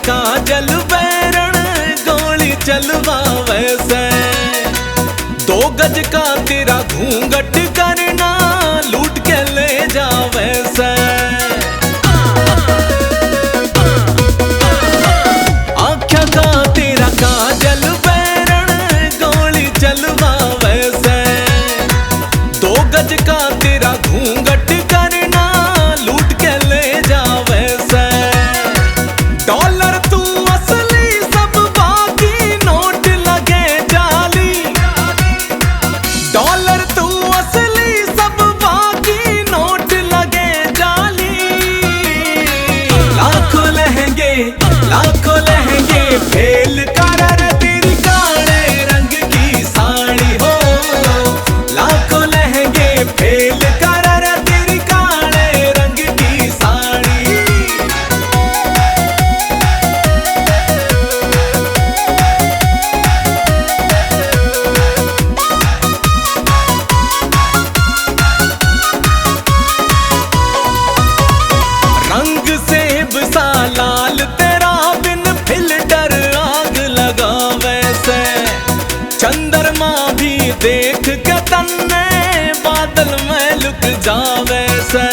काजल बैरण गोली चलवा वैसे। 2 गज का तेरा घूंघट करना लूट के ले जा वैसे। आँखें का तेरा काजल बैरण गोली चलवा वैसे। 2 गज का तेरा घूंघट करना लूट के ले जा वैसे। डॉलर तू असली सब बाकी नोट लगे जाली। डॉलर तू असली सब बाकी नोट लगे जाली। लाखों लहंगे फेल कर तेरी काले रंग की साड़ी हो। लाखों लहंगे फेल कर तेरी काले रंग की साड़ी। रंग सेब सा लाल तेरा बिन फिल्टर आग लगा वैसे। चंद्रमा भी देख के तन्ने बादल में लुक जा वैसे।